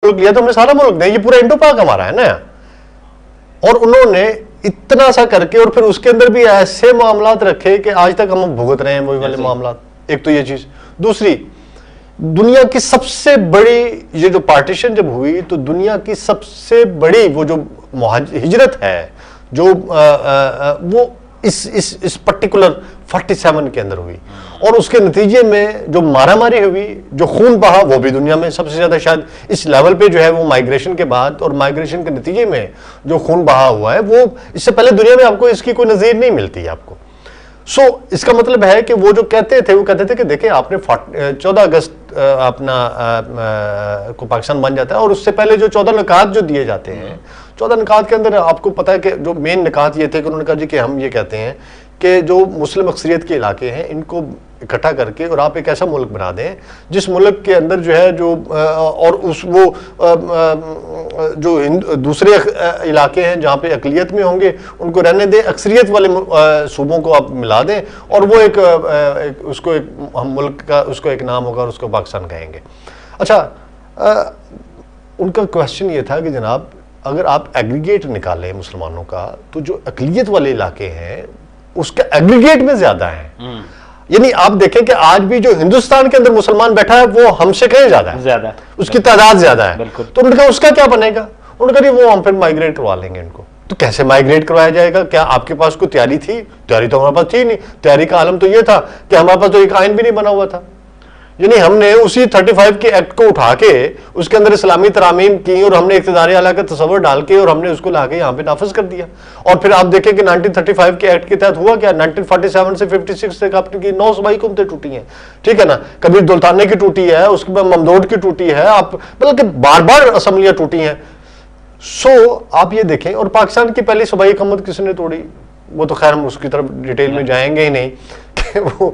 ملک لیا تو ہم نے سارا ملک دیا, یہ پورا انڈو پاک ہمارا ہے نا. اور انہوں نے اتنا سا کر کے اور پھر اس کے اندر بھی ایسے معاملات رکھے کہ آج تک ہم بھگت رہے ہیں وہی والے معاملات. ایک تو یہ چیز. دوسری, دنیا کی سب سے بڑی یہ جو پارٹیشن جب ہوئی تو دنیا کی سب سے بڑی وہ جو ہجرت ہے جو وہ اس پرٹیکولر 47 کے اندر ہوئی, اور اس کے نتیجے میں جو مارا ماری ہوئی, جو خون بہا, وہ بھی دنیا میں سب سے زیادہ شاید اس لیول پہ جو ہے وہ مائگریشن کے بعد اور مائگریشن کے نتیجے میں جو خون بہا ہوا ہے وہ اس سے پہلے دنیا میں آپ کو اس کی کوئی نظیر نہیں ملتی ہے آپ کو. سو اس کا مطلب ہے کہ وہ جو کہتے تھے کہ دیکھیں آپ نے 14 اگست اپنا کو پاکستان بن جاتا ہے, اور اس سے پہلے جو 14 نکات جو دیے جاتے ہیں, 14 نکات کے اندر آپ کو پتا ہے کہ جو مین نکات یہ تھے کہ انہوں نے کہا جی کہ ہم یہ کہتے ہیں کہ جو مسلم اکثریت کے علاقے ہیں ان کو اکٹھا کر کے اور آپ ایک ایسا ملک بنا دیں جس ملک کے اندر جو ہے جو اور اس وہ جو دوسرے علاقے ہیں جہاں پہ اقلیت میں ہوں گے ان کو رہنے دیں, اکثریت والے صوبوں کو آپ ملا دیں, اور وہ ایک اس کو ایک ہم ملک کا اس کو ایک نام ہوگا اور اس کو پاکستان کہیں گے. اچھا, ان کا کوشچن یہ تھا کہ جناب اگر آپ ایگریگیٹ نکالیں مسلمانوں کا تو جو اقلیت والے علاقے ہیں اس کا ایگریگیٹ میں زیادہ ہیں. یعنی آپ دیکھیں کہ آج بھی جو ہندوستان کے اندر مسلمان بیٹھا ہے وہ ہم سے کہیں زیادہ ہے, اس کی تعداد زیادہ ہے. تو انہوں نے کہا اس کا کیا بنے گا, انہوں نے کہا وہ ہم پھر مائگریٹ کروا لیں گے ان کو. تو کیسے مائگریٹ کروایا جائے گا؟ کیا آپ کے پاس کوئی تیاری تھی؟ تیاری تو ہمارے پاس تھی نہیں. تیاری کا عالم تو یہ تھا کہ ہمارے پاس تو ایک آئین بھی نہیں بنا ہوا تھا. یعنی ہم نے اسی 35 کے ایکٹ کو اٹھا کے اس کے اندر اسلامی ترامیم کی اور ہم نے اقتدار اعلیٰ کا تصور ڈال کے اور ہم نے اس کو لا کے یہاں پہ نافذ کر دیا. اور پھر آپ دیکھیں کہ 1935 کے ایکٹ کے تحت ہوا کیا, 1947 سے 56 تک آپ کی 9 صوبائی حکومتیں ٹوٹی ہیں, ٹھیک ہے نا. کبیر دولتانے کی ٹوٹی ہے, اس کے بعد ممدوڈ کی ٹوٹی ہے, آپ مطلب کہ بار بار اسمبلیاں ٹوٹی ہیں. سو آپ یہ دیکھیں, اور پاکستان کی پہلی صوبائی حکومت کس نے توڑی, وہ تو خیر ہم اس کی طرف ڈیٹیل میں جائیں گے ہی نہیں وہ,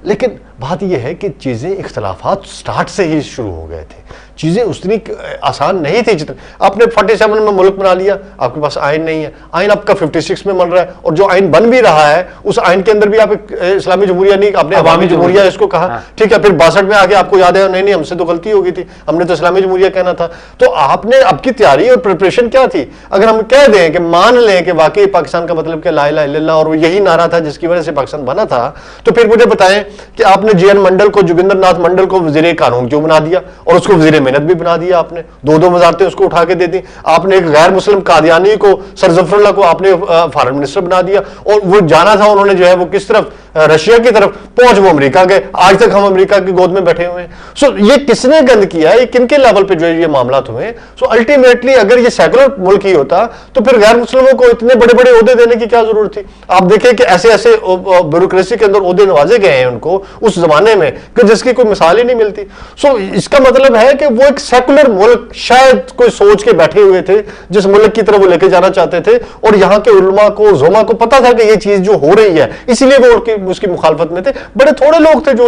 لیکن بات یہ ہے کہ چیزیں اختلافات سٹارٹ سے ہی شروع ہو گئے تھے. چیزیں اتنی آسان نہیں تھی جتنا آپ نے 47 میں ملک بنا لیا, آپ کے پاس آئین نہیں ہے, آئین آپ کا 56 میں بن رہا ہے, اور جو آئین بن بھی رہا ہے اس آئین کے اندر بھی آپ اسلامی جمہوریہ نہیں, آپ نے عوامی جمہوریہ اس کو کہا, ٹھیک ہے. پھر 62 میں آگے آپ کو یاد ہے نہیں ہم سے تو غلطی ہو گئی تھی, ہم نے تو اسلامی جمہوریہ کہنا تھا. تو آپ نے اب کی تیاری اور پریپریشن کیا تھی؟ اگر ہم کہہ دیں کہ مان لیں کہ واقعی پاکستان کا مطلب کہ لا الہ الا اللہ اور وہ یہی نعرہ تھا جس کی وجہ سے پاکستان بنا تھا, تو پھر مجھے بتائیں کہ آپ نے جی این منڈل کو, جوگندر ناتھ منڈل کو وزیر قانون کیوں بنا دیا, اور اس کو وزیر محنت بھی بنا دیا آپ نے, 2 وزارتیں اس کو اٹھا کے دے دی. آپ نے ایک غیر مسلم قادیانی کو, سر ظفر اللہ کو آپ نے فارن منسٹر بنا دیا, اور وہ جانا تھا انہوں نے جو ہے وہ کس طرف, رشیا کی طرف, پہنچ وہ امریکہ گئے. آج تک ہم امریکہ کی گود میں بیٹھے ہوئے ہیں. سو یہ کس نے گند کیا ہے, یہ کن کے لیول پہ جو ہے یہ معاملات ہوئے ہیں. سو الٹیمیٹلی اگر یہ سیکولر ملک ہی ہوتا تو پھر غیر مسلموں کو اتنے بڑے بڑے عہدے دینے کی کیا ضرورت تھی؟ آپ دیکھیں کہ ایسے ایسے بیوروکریسی کے اندر عہدے نوازے گئے ہیں ان کو اس زمانے میں کہ جس کی کوئی مثال ہی نہیں ملتی. سو اس کا مطلب ہے کہ وہ ایک سیکولر ملک شاید کوئی سوچ کے بیٹھے ہوئے تھے جس ملک کی طرف وہ لے کے جانا چاہتے تھے, اور یہاں کے علماء کو, زما کو پتا تھا کہ یہ چیز جو ہو رہی ہے, اس لیے وہ اس کی مخالفت میں تھے. بڑے تھوڑے لوگ تھے جو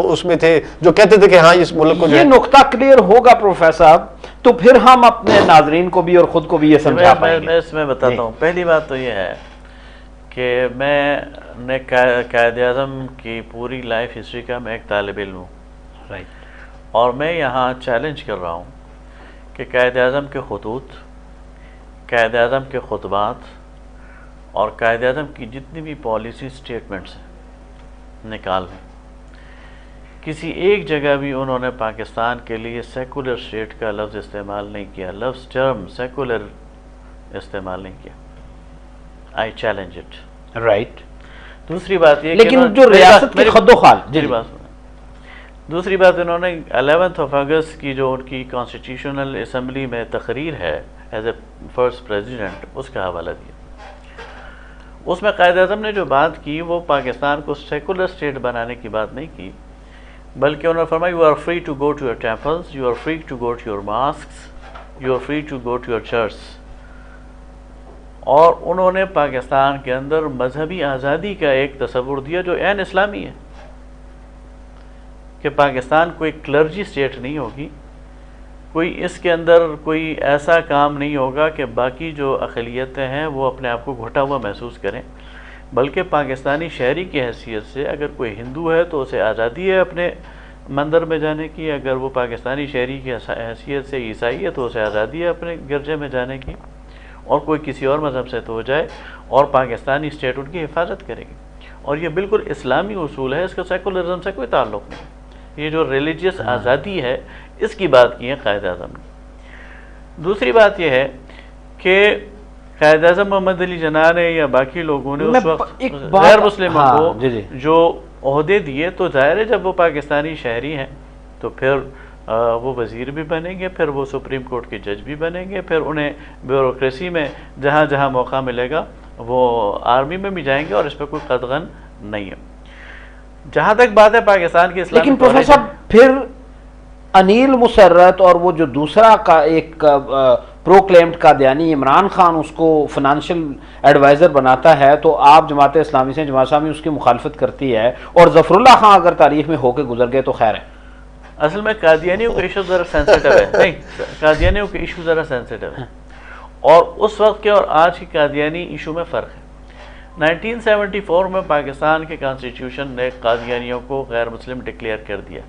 اس میں تھے جو کہتے تھے کہ ہاں اس ملک کو یہ نقطہ کلیئر ہوگا پروفیسر صاحب, تو پھر ہم اپنے ناظرین کو بھی اور خود کو بھی یہ سمجھا پائیں گے. میں اس میں بتاتا ہوں. پہلی بات تو یہ ہے کہ میں نے قائد اعظم کی پوری لائف ہسٹری کا میں ایک طالب علم ہوں, اور میں یہاں چیلنج کر رہا ہوں کہ قائد اعظم کے خطوط, قائد اعظم کے خطبات اور قائد اعظم کی جتنی بھی پالیسی سٹیٹمنٹس ہیں نکال لیں. کسی ایک جگہ بھی انہوں نے پاکستان کے لیے سیکولر اسٹیٹ کا لفظ استعمال نہیں کیا, لفظ ٹرم سیکولر استعمال نہیں کیا. آئی چیلنج اٹ. رائٹ. دوسری بات یہ لیکن جو ریاست کی خد و خال, دوسری بات انہوں نے 11 اگست کی جو ان کی کانسٹیٹیوشنل اسمبلی میں تقریر ہے ایز اے فرسٹ پریزیڈنٹ, اس کا حوالہ دیا. اس میں قائد اعظم نے جو بات کی وہ پاکستان کو سیکولر اسٹیٹ بنانے کی بات نہیں کی, بلکہ انہوں نے فرمایا you are free to go to your temples, you are free to go to your mosques, you are free to go to your church. اور انہوں نے پاکستان کے اندر مذہبی آزادی کا ایک تصور دیا جو عین اسلامی ہے, کہ پاکستان کوئی کلرجی اسٹیٹ نہیں ہوگی, کوئی اس کے اندر کوئی ایسا کام نہیں ہوگا کہ باقی جو اقلیتیں ہیں وہ اپنے آپ کو گھٹا ہوا محسوس کریں, بلکہ پاکستانی شہری کی حیثیت سے اگر کوئی ہندو ہے تو اسے آزادی ہے اپنے مندر میں جانے کی، اگر وہ پاکستانی شہری کی حیثیت سے عیسائی ہے تو اسے آزادی ہے اپنے گرجے میں جانے کی، اور کوئی کسی اور مذہب سے تو ہو جائے، اور پاکستانی اسٹیٹ ان کی حفاظت کرے گی. اور یہ بالکل اسلامی اصول ہے، اس کا سیکولرزم سے کوئی تعلق نہیں. یہ جو ریلیجیس آزادی ہے اس کی بات کی ہے قائد اعظم نے. دوسری بات یہ ہے کہ قائد اعظم محمد علی جناح نے یا باقی لوگوں نے اس وقت غیر مسلموں کو جو عہدے دیے، تو ظاہر ہے جب وہ پاکستانی شہری ہیں تو پھر وہ وزیر بھی بنیں گے، پھر وہ سپریم کورٹ کے جج بھی بنیں گے، پھر انہیں بیوروکریسی میں جہاں جہاں موقع ملے گا وہ آرمی میں بھی جائیں گے، اور اس پہ کوئی قدغن نہیں ہے. جہاں تک بات ہے پاکستان کی اسلامی، لیکن پروفیسر صاحب پھر انیل مسرت اور وہ جو دوسرا کا ایک پروکلیمڈ قادیانی عمران خان اس کو فائنانشیل ایڈوائزر بناتا ہے، تو آپ جماعت اسلامی سے، جماعت اسلامی اس کی مخالفت کرتی ہے، اور ظفر اللہ خان اگر تاریخ میں ہو کے گزر گئے تو خیر ہے. اصل میں قادیانیوں کا ایشو ذرا سینسیٹیو ہے. نہیں، قادیانیوں کا ایشو ذرا سینسیٹیو ہے، اور اس وقت کے اور آج کی قادیانی ایشو میں فرق ہے. 1974 میں پاکستان کے کانسٹیٹیوشن نے قادیانیوں کو غیر مسلم ڈکلیئر کر دیا.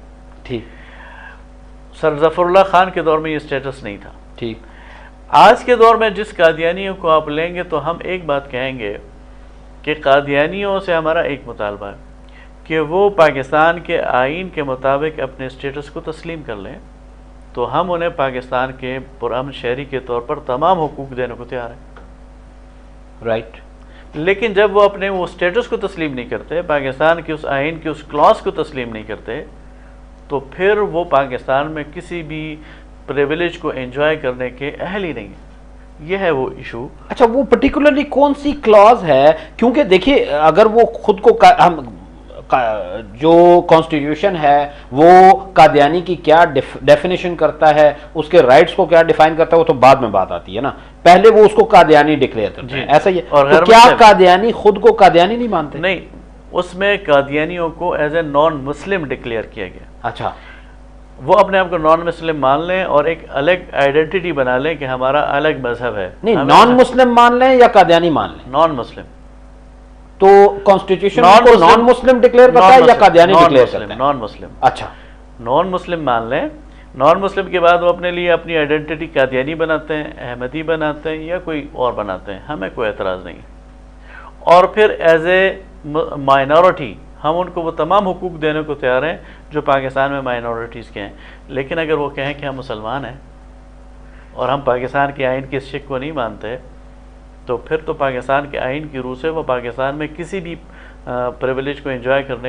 ٹھیک. سر ظفر اللہ خان کے دور میں یہ سٹیٹس نہیں تھا. ٹھیک. آج کے دور میں جس قادیانیوں کو آپ لیں گے تو ہم ایک بات کہیں گے کہ قادیانیوں سے ہمارا ایک مطالبہ ہے کہ وہ پاکستان کے آئین کے مطابق اپنے سٹیٹس کو تسلیم کر لیں، تو ہم انہیں پاکستان کے پرامن شہری کے طور پر تمام حقوق دینے کو تیار ہیں. رائٹ. لیکن جب وہ اپنے وہ سٹیٹس کو تسلیم نہیں کرتے، پاکستان کے اس آئین کے اس کلاس کو تسلیم نہیں کرتے، تو پھر وہ پاکستان میں کسی بھی پریویلیج کو انجوائے کرنے کے اہل ہی نہیں ہیں. یہ ہے وہ ایشو. اچھا، وہ پرٹیکولرلی کون سی کلاز ہے؟ کیونکہ دیکھیے اگر وہ خود کو جو کانسٹیٹیوشن ہے وہ قادیانی کی کیا ڈیفینیشن کرتا ہے، اس کے رائٹس کو کیا ڈیفائن کرتا ہے، وہ تو بعد میں بات آتی ہے نا. پہلے وہ اس کو قادیانی ڈکلیئر کرتے ہیں. ایسا ہی ہے. تو کیا قادیانی خود کو قادیانی نہیں مانتے؟ نہیں، اس میں قادیانیوں کو as a naan Muslim declare کیا گیا. اچھا. وہ اپنے آپ کو نان مسلم مان لیں اور ایک الگ آئیڈینٹی بنا لیں کہ ہمارا الگ مذہب ہے. نہیں، نان مسلم مان لیں یا قادیانی مان لیں؟ نان مسلم. تو کانسٹیٹیوشن کو نان مسلم ڈکلیئر کرتا ہے یا قادیانی ڈکلیئر کرتا ہے؟ نان مسلم. اچھا، نان مسلم مان لیں. نان مسلم کے بعد وہ اپنے لیے اپنی آئیڈینٹی قادیانی بناتے ہیں، احمدی بناتے ہیں، یا کوئی اور بناتے ہیں، ہمیں کوئی اعتراض نہیں. اور پھر ایز اے مائنورٹی ہم ان کو وہ تمام حقوق دینے کو تیار ہیں جو پاکستان میں مائنورٹیز کے ہیں. لیکن اگر وہ کہیں کہ ہم مسلمان ہیں اور ہم پاکستان کے آئین کی اس شک کو نہیں مانتے، تو پھر تو پاکستان کے آئین کی روح سے وہ پاکستان میں کسی بھی پریویلیج کو انجوائے کرنے